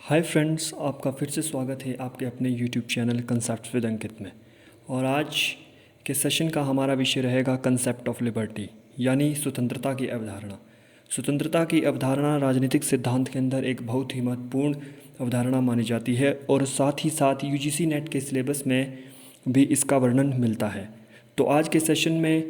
Hi friends, आपका फिर से स्वागत है आपके अपने यूट्यूब चैनल कंसेप्ट विद अंकित में। और आज के सेशन का हमारा विषय रहेगा कंसेप्ट ऑफ लिबर्टी, यानी स्वतंत्रता की अवधारणा। स्वतंत्रता की अवधारणा राजनीतिक सिद्धांत के अंदर एक बहुत ही महत्वपूर्ण अवधारणा मानी जाती है और साथ ही साथ यूजीसी नेट के सिलेबस में भी इसका वर्णन मिलता है। तो आज के सेशन में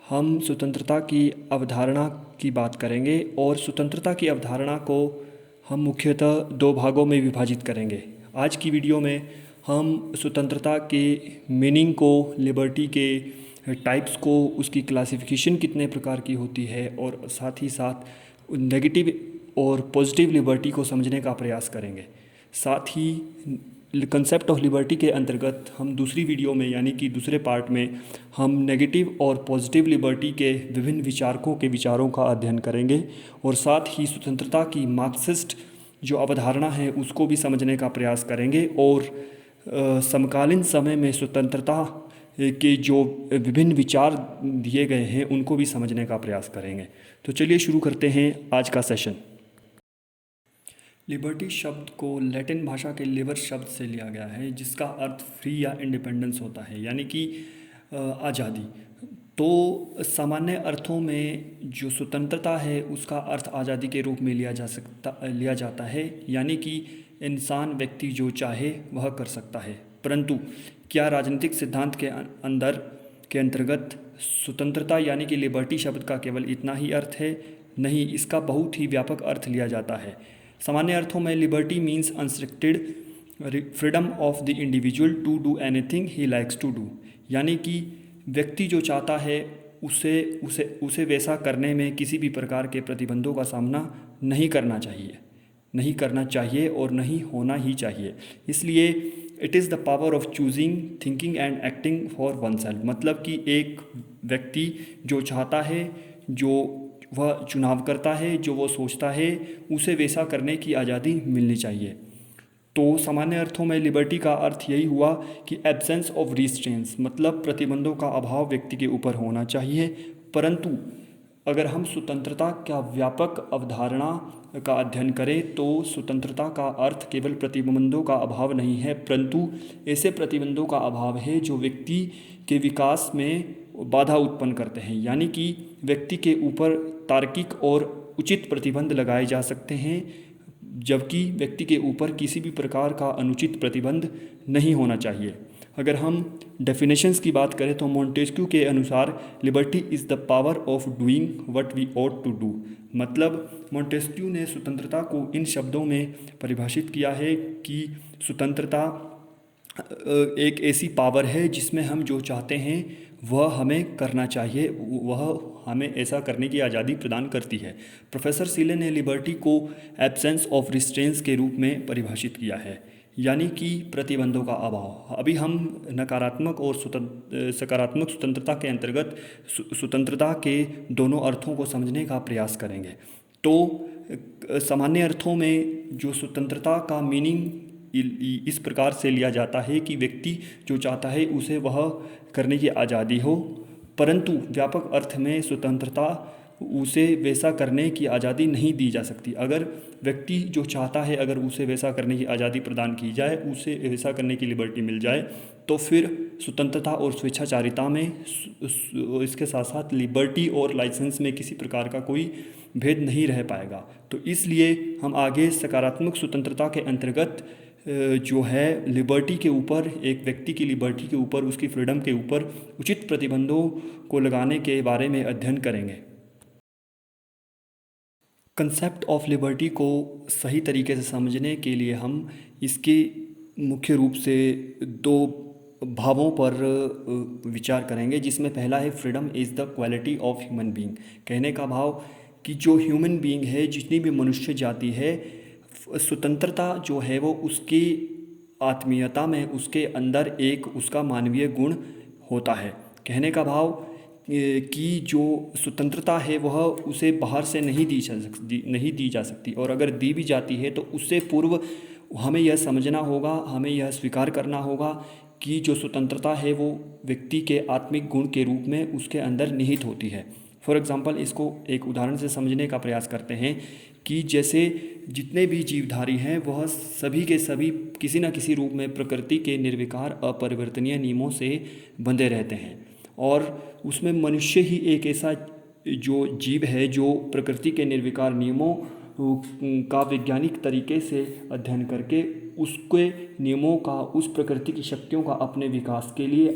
हम स्वतंत्रता की अवधारणा की बात करेंगे और स्वतंत्रता की अवधारणा को हम मुख्यतः दो भागों में विभाजित करेंगे। आज की वीडियो में हम स्वतंत्रता के मीनिंग को, लिबर्टी के टाइप्स को, उसकी क्लासिफिकेशन कितने प्रकार की होती है और साथ ही साथ नेगेटिव और पॉजिटिव लिबर्टी को समझने का प्रयास करेंगे। साथ ही कंसेप्ट ऑफ लिबर्टी के अंतर्गत हम दूसरी वीडियो में, यानी कि दूसरे पार्ट में, हम नेगेटिव और पॉजिटिव लिबर्टी के विभिन्न विचारकों के विचारों का अध्ययन करेंगे और साथ ही स्वतंत्रता की मार्क्सिस्ट जो अवधारणा है उसको भी समझने का प्रयास करेंगे और समकालीन समय में स्वतंत्रता के जो विभिन्न विचार दिए गए हैं उनको भी समझने का प्रयास करेंगे। तो चलिए शुरू करते हैं आज का सेशन। लिबर्टी शब्द को लैटिन भाषा के लिबर शब्द से लिया गया है, जिसका अर्थ फ्री या इंडिपेंडेंस होता है, यानी कि आज़ादी। तो सामान्य अर्थों में जो स्वतंत्रता है उसका अर्थ आज़ादी के रूप में लिया जाता है, यानी कि इंसान, व्यक्ति जो चाहे वह कर सकता है। परंतु क्या राजनीतिक सिद्धांत के अंदर के अंतर्गत स्वतंत्रता यानी कि लिबर्टी शब्द का केवल इतना ही अर्थ है? नहीं, इसका बहुत ही व्यापक अर्थ लिया जाता है। सामान्य अर्थों में liberty means unrestricted freedom of the individual to do anything he likes to do, यानी कि व्यक्ति जो चाहता है उसे उसे उसे वैसा करने में किसी भी प्रकार के प्रतिबंधों का सामना नहीं करना चाहिए और नहीं होना ही चाहिए। इसलिए it is the power of choosing, thinking and acting for one self, मतलब कि एक व्यक्ति जो चाहता है, जो वह चुनाव करता है, जो वो सोचता है, उसे वैसा करने की आज़ादी मिलनी चाहिए। तो सामान्य अर्थों में लिबर्टी का अर्थ यही हुआ कि एब्सेंस ऑफ रिस्ट्रेंट्स, मतलब प्रतिबंधों का अभाव व्यक्ति के ऊपर होना चाहिए। परंतु अगर हम स्वतंत्रता का व्यापक अवधारणा का अध्ययन करें तो स्वतंत्रता का अर्थ केवल प्रतिबंधों का अभाव नहीं है, परंतु ऐसे प्रतिबंधों का अभाव है जो व्यक्ति के विकास में बाधा उत्पन्न करते हैं, यानी कि व्यक्ति के ऊपर तार्किक और उचित प्रतिबंध लगाए जा सकते हैं, जबकि व्यक्ति के ऊपर किसी भी प्रकार का अनुचित प्रतिबंध नहीं होना चाहिए। अगर हम डेफिनेशंस की बात करें तो मोंटेस्क्यू के अनुसार liberty is the power of doing what we ought to do, मतलब मोंटेस्क्यू ने स्वतंत्रता को इन शब्दों में परिभाषित किया है कि स्वतंत्रता एक ऐसी पावर है जिसमें हम जो चाहते हैं वह हमें करना चाहिए, वह हमें ऐसा करने की आज़ादी प्रदान करती है। प्रोफेसर सीले ने लिबर्टी को एब्सेंस ऑफ रिस्ट्रेंट्स के रूप में परिभाषित किया है, यानी कि प्रतिबंधों का अभाव। अभी हम नकारात्मक और सकारात्मक स्वतंत्रता के अंतर्गत स्वतंत्रता के दोनों अर्थों को समझने का प्रयास करेंगे। तो सामान्य अर्थों में जो स्वतंत्रता का मीनिंग इस प्रकार से लिया जाता है कि व्यक्ति जो चाहता है उसे वह करने की आज़ादी हो, परंतु व्यापक अर्थ में स्वतंत्रता उसे वैसा करने की आज़ादी नहीं दी जा सकती। अगर व्यक्ति जो चाहता है, अगर उसे वैसा करने की आज़ादी प्रदान की जाए, उसे वैसा करने की लिबर्टी मिल जाए, तो फिर स्वतंत्रता और स्वेच्छाचारिता में इसके साथ साथ लिबर्टी और लाइसेंस में किसी प्रकार का कोई भेद नहीं रह पाएगा। तो इसलिए हम आगे सकारात्मक स्वतंत्रता के अंतर्गत जो है लिबर्टी के ऊपर, एक व्यक्ति की लिबर्टी के ऊपर, उसकी फ्रीडम के ऊपर उचित प्रतिबंधों को लगाने के बारे में अध्ययन करेंगे। कंसेप्ट ऑफ लिबर्टी को सही तरीके से समझने के लिए हम इसके मुख्य रूप से दो भावों पर विचार करेंगे, जिसमें पहला है freedom is the quality of human being. कहने का भाव कि जो ह्यूमन बीइंग है, जितनी भी मनुष्य जाति है, स्वतंत्रता जो है वो उसकी आत्मीयता में, उसके अंदर एक उसका मानवीय गुण होता है। कहने का भाव कि जो स्वतंत्रता है वह उसे बाहर से नहीं दी जा सकती, और अगर दी भी जाती है तो उससे पूर्व हमें यह समझना होगा, हमें यह स्वीकार करना होगा कि जो स्वतंत्रता है वो व्यक्ति के आत्मिक गुण के रूप में उसके अंदर निहित होती है। फॉर एग्ज़ाम्पल इसको एक उदाहरण से समझने का प्रयास करते हैं कि जैसे जितने भी जीवधारी हैं वह सभी के सभी किसी न किसी रूप में प्रकृति के निर्विकार अपरिवर्तनीय नियमों से बंधे रहते हैं, और उसमें मनुष्य ही एक ऐसा जो जीव है जो प्रकृति के निर्विकार नियमों का वैज्ञानिक तरीके से अध्ययन करके उसके नियमों का, उस प्रकृति की शक्तियों का अपने विकास के लिए,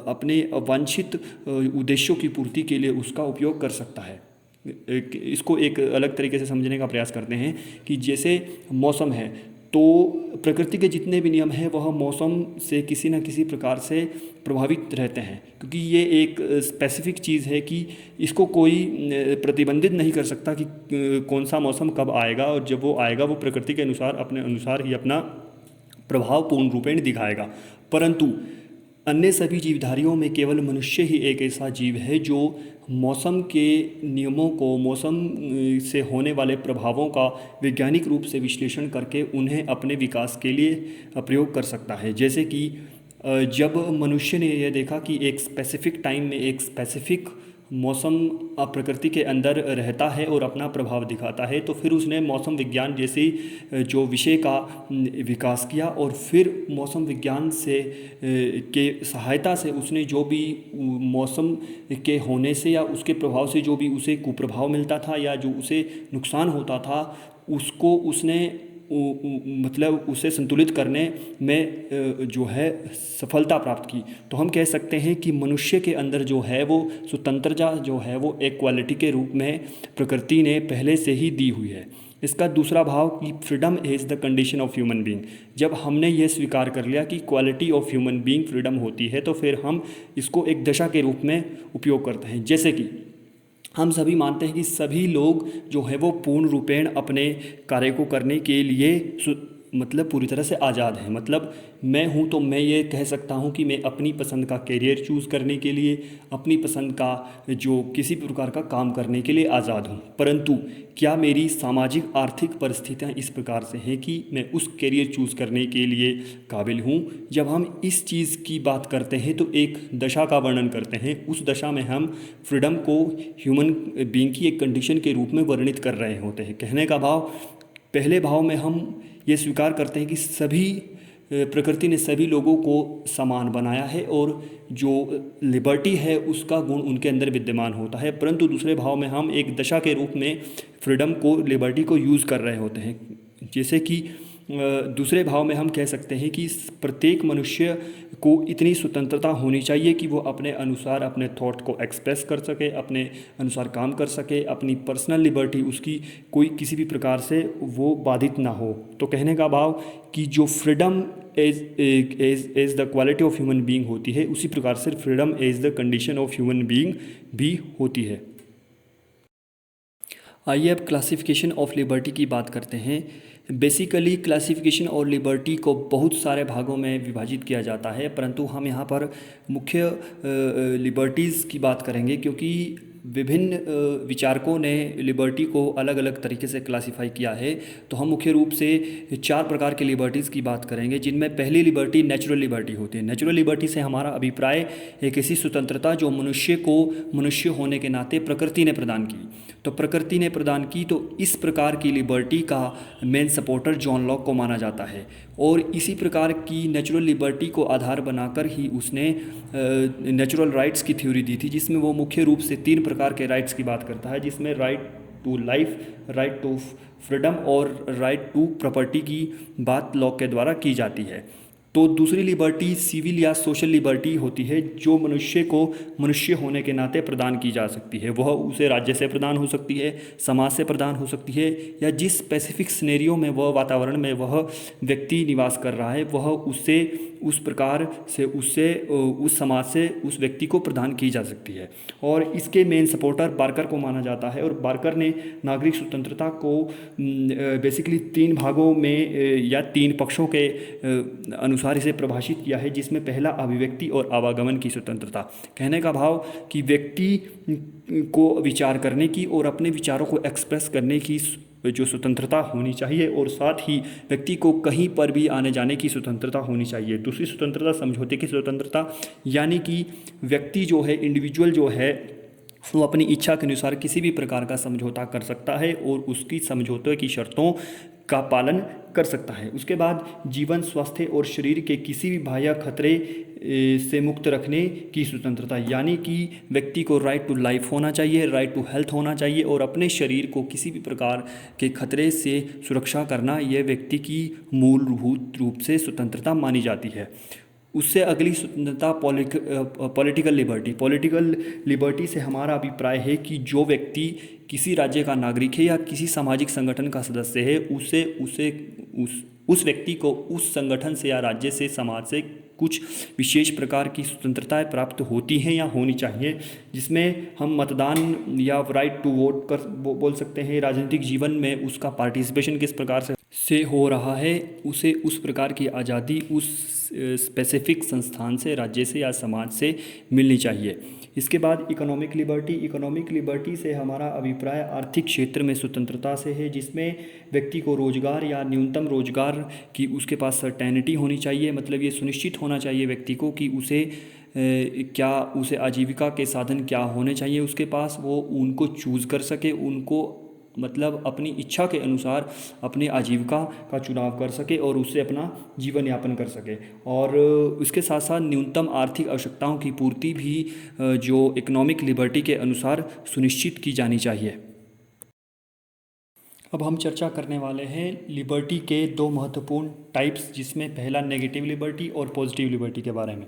अपने वांछित उद्देश्यों की पूर्ति के लिए उसका उपयोग कर सकता है। इसको एक अलग तरीके से समझने का प्रयास करते हैं कि जैसे मौसम है, तो प्रकृति के जितने भी नियम हैं वह मौसम से किसी न किसी प्रकार से प्रभावित रहते हैं, क्योंकि ये एक स्पेसिफिक चीज़ है कि इसको कोई प्रतिबंधित नहीं कर सकता कि कौन सा मौसम कब आएगा, और जब वो आएगा वो प्रकृति के अनुसार अपने अनुसार ही अपना प्रभाव पूर्ण रूपेण दिखाएगा। परंतु अन्य सभी जीवधारियों में केवल मनुष्य ही एक ऐसा जीव है जो मौसम के नियमों को, मौसम से होने वाले प्रभावों का वैज्ञानिक रूप से विश्लेषण करके उन्हें अपने विकास के लिए प्रयोग कर सकता है। जैसे कि जब मनुष्य ने यह देखा कि एक स्पेसिफिक टाइम में एक स्पेसिफिक मौसम प्रकृति के अंदर रहता है और अपना प्रभाव दिखाता है, तो फिर उसने मौसम विज्ञान जैसी जो विषय का विकास किया, और फिर मौसम विज्ञान से के सहायता से उसने जो भी मौसम के होने से या उसके प्रभाव से जो भी उसे कुप्रभाव मिलता था या जो उसे नुकसान होता था, उसको उसने मतलब उसे संतुलित करने में जो है सफलता प्राप्त की। तो हम कह सकते हैं कि मनुष्य के अंदर जो है वो स्वतंत्रता जो है वो एक क्वालिटी के रूप में प्रकृति ने पहले से ही दी हुई है। इसका दूसरा भाव कि freedom is the condition of human being. जब हमने ये स्वीकार कर लिया कि quality of human being freedom होती है, तो फिर हम इसको एक दशा के रूप में उपयोग करते हैं। जैसे कि हम सभी मानते हैं कि सभी लोग जो है वो पूर्ण रूपेण अपने कार्य को करने के लिए मतलब पूरी तरह से आज़ाद हैं। मतलब मैं हूँ तो मैं ये कह सकता हूँ कि मैं अपनी पसंद का करियर चूज़ करने के लिए, अपनी पसंद का जो किसी प्रकार का काम करने के लिए आज़ाद हूँ। परंतु क्या मेरी सामाजिक आर्थिक परिस्थितियाँ इस प्रकार से हैं कि मैं उस करियर चूज़ करने के लिए काबिल हूँ? जब हम इस चीज़ की बात करते हैं तो एक दशा का वर्णन करते हैं। उस दशा में हम फ्रीडम को ह्यूमन बीइंग की एक कंडीशन के रूप में वर्णित कर रहे होते हैं। कहने का भाव, पहले भाव में हम ये स्वीकार करते हैं कि सभी प्रकृति ने सभी लोगों को समान बनाया है और जो लिबर्टी है उसका गुण उनके अंदर विद्यमान होता है। परंतु दूसरे भाव में हम एक दशा के रूप में फ्रीडम को, लिबर्टी को यूज़ कर रहे होते हैं। जैसे कि दूसरे भाव में हम कह सकते हैं कि प्रत्येक मनुष्य को इतनी स्वतंत्रता होनी चाहिए कि वो अपने अनुसार अपने थॉट को एक्सप्रेस कर सके, अपने अनुसार काम कर सके, अपनी पर्सनल लिबर्टी उसकी कोई किसी भी प्रकार से वो बाधित ना हो। तो कहने का भाव कि जो freedom as the quality of human being होती है, उसी प्रकार से freedom as the condition of human being भी होती है। आइए अब क्लासिफिकेशन ऑफ लिबर्टी की बात करते हैं। बेसिकली क्लासिफिकेशन और लिबर्टी को बहुत सारे भागों में विभाजित किया जाता है, परंतु हम यहाँ पर मुख्य लिबर्टीज़ की बात करेंगे, क्योंकि विभिन्न विचारकों ने लिबर्टी को अलग अलग तरीके से क्लासिफाई किया है। तो हम मुख्य रूप से 4 प्रकार के लिबर्टीज़ की बात करेंगे, जिनमें पहली लिबर्टी नेचुरल लिबर्टी होती है। नेचुरल लिबर्टी से हमारा अभिप्राय एक ऐसी स्वतंत्रता जो मनुष्य को मनुष्य होने के नाते प्रकृति ने प्रदान की। तो प्रकृति ने प्रदान की, तो इस प्रकार की लिबर्टी का मेन सपोर्टर जॉन लॉक को माना जाता है, और इसी प्रकार की नेचुरल लिबर्टी को आधार बनाकर ही उसने नेचुरल राइट्स की थ्योरी दी थी, जिसमें वो मुख्य रूप से 3 प्रकार के राइट्स की बात करता है, जिसमें right to life, right to freedom और राइट टू प्रॉपर्टी की बात लॉक के द्वारा की जाती है। तो दूसरी लिबर्टी सिविल या सोशल लिबर्टी होती है, जो मनुष्य को मनुष्य होने के नाते प्रदान की जा सकती है। वह उसे राज्य से प्रदान हो सकती है, समाज से प्रदान हो सकती है, या जिस स्पेसिफिक सिनेरियो में वह वातावरण में वह व्यक्ति निवास कर रहा है वह उससे उस प्रकार से उस समाज से उस व्यक्ति को प्रदान की जा सकती है। और इसके मेन सपोर्टर बार्कर को माना जाता है, और बार्कर ने नागरिक स्वतंत्रता को बेसिकली 3 भागों में या 3 पक्षों के अनुसार इसे परिभाषित किया है, जिसमें पहला अभिव्यक्ति और आवागमन की स्वतंत्रता। कहने का भाव कि व्यक्ति को विचार करने की और अपने विचारों को एक्सप्रेस करने की जो स्वतंत्रता होनी चाहिए, और साथ ही व्यक्ति को कहीं पर भी आने जाने की स्वतंत्रता होनी चाहिए। दूसरी स्वतंत्रता समझौते की स्वतंत्रता, यानी कि व्यक्ति जो है, इंडिविजुअल जो है, वो अपनी इच्छा के अनुसार किसी भी प्रकार का समझौता कर सकता है और उसकी समझौते की शर्तों का पालन कर सकता है। उसके बाद जीवन, स्वास्थ्य और शरीर के किसी भी बाह्य खतरे से मुक्त रखने की स्वतंत्रता, यानी कि व्यक्ति को राइट टू लाइफ होना चाहिए, राइट टू हेल्थ होना चाहिए और अपने शरीर को किसी भी प्रकार के खतरे से सुरक्षा करना, यह व्यक्ति की मूलभूत रूप से स्वतंत्रता मानी जाती है। उससे अगली स्वतंत्रता पॉलिटिकल लिबर्टी। पॉलिटिकल लिबर्टी से हमारा अभिप्राय है कि जो व्यक्ति किसी राज्य का नागरिक है या किसी सामाजिक संगठन का सदस्य है, उसे उसे उस व्यक्ति को उस संगठन से या राज्य से, समाज से कुछ विशेष प्रकार की स्वतंत्रताएं प्राप्त होती हैं या होनी चाहिए, जिसमें हम मतदान या राइट टू वोट कर बोल सकते हैं। राजनीतिक जीवन में उसका पार्टिसिपेशन किस प्रकार से हो रहा है, उसे उस प्रकार की आज़ादी उस स्पेसिफिक संस्थान से, राज्य से या समाज से मिलनी चाहिए। इसके बाद इकोनॉमिक लिबर्टी। इकोनॉमिक लिबर्टी से हमारा अभिप्राय आर्थिक क्षेत्र में स्वतंत्रता से है, जिसमें व्यक्ति को रोजगार या न्यूनतम रोजगार की उसके पास सर्टेनिटी होनी चाहिए। मतलब ये सुनिश्चित होना चाहिए व्यक्ति को कि उसे आजीविका के साधन क्या होने चाहिए उसके पास, वो उनको चूज़ कर सके, उनको मतलब अपनी इच्छा के अनुसार अपनी आजीविका का चुनाव कर सके और उससे अपना जीवन यापन कर सके। और उसके साथ साथ न्यूनतम आर्थिक आवश्यकताओं की पूर्ति भी जो इकोनॉमिक लिबर्टी के अनुसार सुनिश्चित की जानी चाहिए। अब हम चर्चा करने वाले हैं लिबर्टी के दो महत्वपूर्ण टाइप्स, जिसमें पहला नेगेटिव लिबर्टी और पॉजिटिव लिबर्टी के बारे में।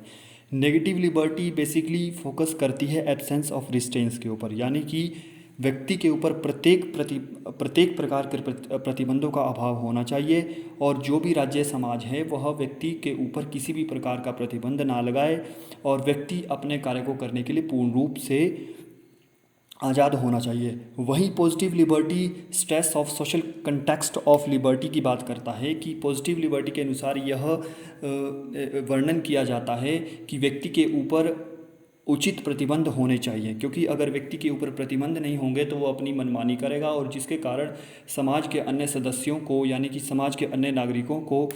नेगेटिव लिबर्टी बेसिकली फोकस करती है एब्सेंस ऑफ रिस्ट्रेंट्स के ऊपर, यानी कि व्यक्ति के ऊपर प्रत्येक प्रकार के प्रतिबंधों का अभाव होना चाहिए और जो भी राज्य समाज है वह व्यक्ति के ऊपर किसी भी प्रकार का प्रतिबंध ना लगाए और व्यक्ति अपने कार्य को करने के लिए पूर्ण रूप से आज़ाद होना चाहिए। वहीं positive liberty stress of social context of liberty की बात करता है कि पॉजिटिव लिबर्टी के अनुसार यह वर्णन किया जाता है कि व्यक्ति के ऊपर उचित प्रतिबंध होने चाहिए, क्योंकि अगर व्यक्ति के ऊपर प्रतिबंध नहीं होंगे तो वो अपनी मनमानी करेगा और जिसके कारण समाज के अन्य सदस्यों को, यानी कि समाज के अन्य नागरिकों को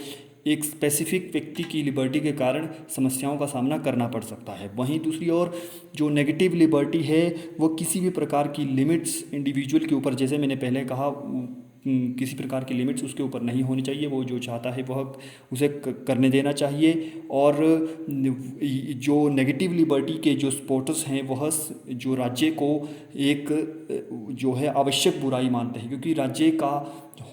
एक स्पेसिफिक व्यक्ति की लिबर्टी के कारण समस्याओं का सामना करना पड़ सकता है। वहीं दूसरी ओर जो नेगेटिव लिबर्टी है वो किसी भी प्रकार की लिमिट्स इंडिविजुअल के ऊपर, जैसे मैंने पहले कहा, किसी प्रकार की लिमिट्स उसके ऊपर नहीं होनी चाहिए। वो जो चाहता है वह उसे करने देना चाहिए। और जो नेगेटिव लिबर्टी के जो सपोर्टर्स हैं वह जो राज्य को एक जो है आवश्यक बुराई मानते हैं, क्योंकि राज्य का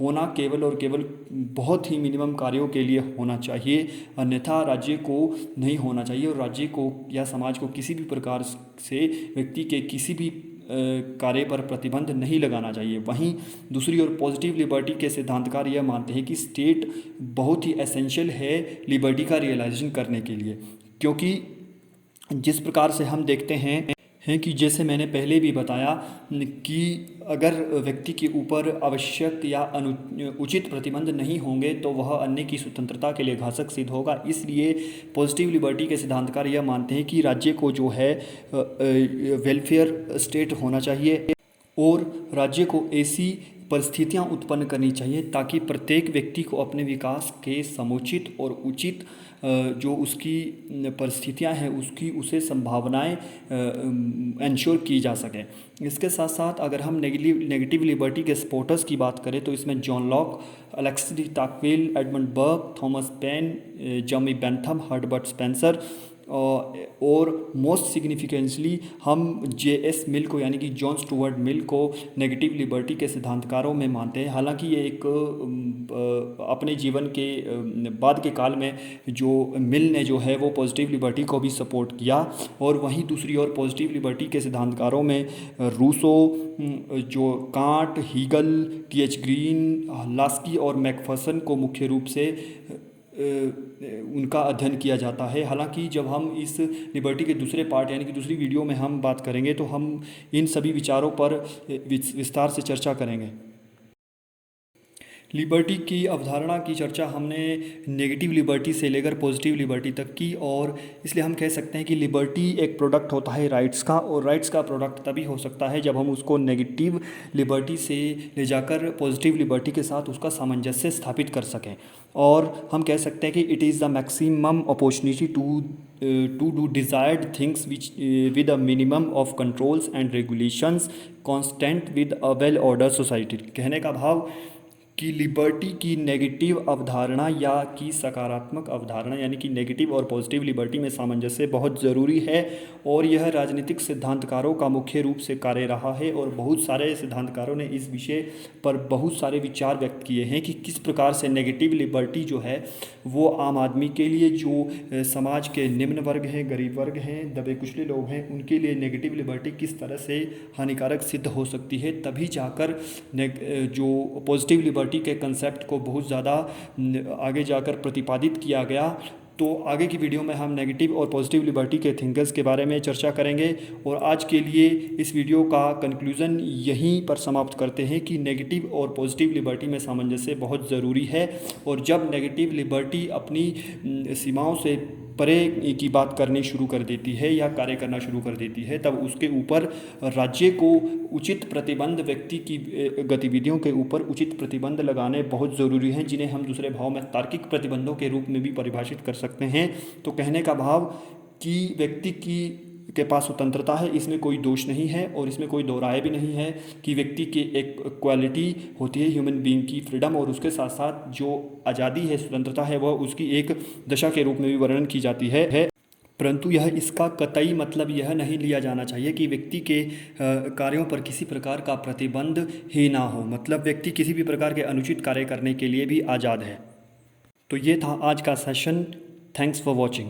होना केवल और केवल बहुत ही मिनिमम कार्यों के लिए होना चाहिए, अन्यथा राज्य को नहीं होना चाहिए और राज्य को या समाज को किसी भी प्रकार से व्यक्ति के किसी भी कार्य पर प्रतिबंध नहीं लगाना चाहिए। वहीं दूसरी ओर पॉजिटिव लिबर्टी के सिद्धांतकार यह मानते हैं कि स्टेट बहुत ही एसेंशियल है लिबर्टी का रियलाइजेशन करने के लिए, क्योंकि जिस प्रकार से हम देखते हैं कि जैसे मैंने पहले भी बताया कि अगर व्यक्ति के ऊपर आवश्यक या उचित प्रतिबंध नहीं होंगे तो वह अन्य की स्वतंत्रता के लिए घातक सिद्ध होगा। इसलिए पॉजिटिव लिबर्टी के सिद्धांतकार यह मानते हैं कि राज्य को जो है वेलफेयर स्टेट होना चाहिए और राज्य को ऐसी परिस्थितियां उत्पन्न करनी चाहिए ताकि प्रत्येक व्यक्ति को अपने विकास के समुचित और उचित जो उसकी परिस्थितियां हैं उसे संभावनाएं इंश्योर की जा सकें। इसके साथ साथ अगर हम नेगेटिव लिबर्टी के सपोर्टर्स की बात करें तो इसमें John Locke, Alexis de Tocqueville, Edmund Burke, Thomas Paine, Jeremy Bentham, Herbert Spencer और मोस्ट सिग्निफिकेंटली हम J.S. मिल को, यानी कि जॉन स्टुअर्ट मिल को नेगेटिव लिबर्टी के सिद्धांतकारों में मानते हैं। हालांकि ये एक अपने जीवन के बाद के काल में जो मिल ने जो है वो पॉजिटिव लिबर्टी को भी सपोर्ट किया। और वहीं दूसरी ओर पॉजिटिव लिबर्टी के सिद्धांतकारों में रूसो, जो Kant, Hegel, T.H. Green, Laski और मैकफर्सन को मुख्य रूप से उनका अध्ययन किया जाता है। हालांकि जब हम इस लिबर्टी के दूसरे पार्ट यानी कि दूसरी वीडियो में हम बात करेंगे तो हम इन सभी विचारों पर विस्तार से चर्चा करेंगे। लिबर्टी की अवधारणा की चर्चा हमने नेगेटिव लिबर्टी से लेकर पॉजिटिव लिबर्टी तक की, और इसलिए हम कह सकते हैं कि लिबर्टी एक प्रोडक्ट होता है राइट्स का, और राइट्स का प्रोडक्ट तभी हो सकता है जब हम उसको नेगेटिव लिबर्टी से ले जाकर पॉजिटिव लिबर्टी के साथ उसका सामंजस्य स्थापित कर सकें। और हम कह सकते हैं कि it is the maximum opportunity to do desired things which with a minimum of controls and regulations constant with a well order society. कहने का भाव कि लिबर्टी की नेगेटिव अवधारणा या की सकारात्मक अवधारणा, यानी कि नेगेटिव और पॉजिटिव लिबर्टी में सामंजस्य बहुत ज़रूरी है, और यह राजनीतिक सिद्धांतकारों का मुख्य रूप से कार्य रहा है। और बहुत सारे सिद्धांतकारों ने इस विषय पर बहुत सारे विचार व्यक्त किए हैं कि किस प्रकार से नेगेटिव लिबर्टी जो है वो आम आदमी के लिए, जो समाज के निम्न वर्ग हैं, गरीब वर्ग हैं, दबे कुचले लोग हैं, उनके लिए नेगेटिव लिबर्टी किस तरह से हानिकारक सिद्ध हो सकती है। तभी जाकर जो पॉजिटिव लिबर्टी के कंसेप्ट को बहुत ज़्यादा आगे जाकर प्रतिपादित किया गया। तो आगे की वीडियो में हम नेगेटिव और पॉजिटिव लिबर्टी के थिंकर्स के बारे में चर्चा करेंगे। और आज के लिए इस वीडियो का कंक्लूज़न यहीं पर समाप्त करते हैं कि नेगेटिव और पॉजिटिव लिबर्टी में सामंजस्य बहुत ज़रूरी है। और जब नेगेटिव लिबर्टी अपनी सीमाओं से परे की बात करनी शुरू कर देती है या कार्य करना शुरू कर देती है, तब उसके ऊपर राज्य को उचित प्रतिबंध, व्यक्ति की गतिविधियों के ऊपर उचित प्रतिबंध लगाने बहुत ज़रूरी हैं, जिन्हें हम दूसरे भाव में तार्किक प्रतिबंधों के रूप में भी परिभाषित कर सकते हैं। तो कहने का भाव कि व्यक्ति के पास स्वतंत्रता है, इसमें कोई दोष नहीं है, और इसमें कोई दो राय भी नहीं है कि व्यक्ति की एक क्वालिटी होती है ह्यूमन बीइंग की, फ्रीडम, और उसके साथ साथ जो आज़ादी है, स्वतंत्रता है, वह उसकी एक दशा के रूप में भी वर्णन की जाती है। परंतु यह इसका कतई मतलब यह नहीं लिया जाना चाहिए कि व्यक्ति के कार्यों पर किसी प्रकार का प्रतिबंध ही ना हो, मतलब व्यक्ति किसी भी प्रकार के अनुचित कार्य करने के लिए भी आज़ाद है। तो ये था आज का सेशन। Thanks for watching.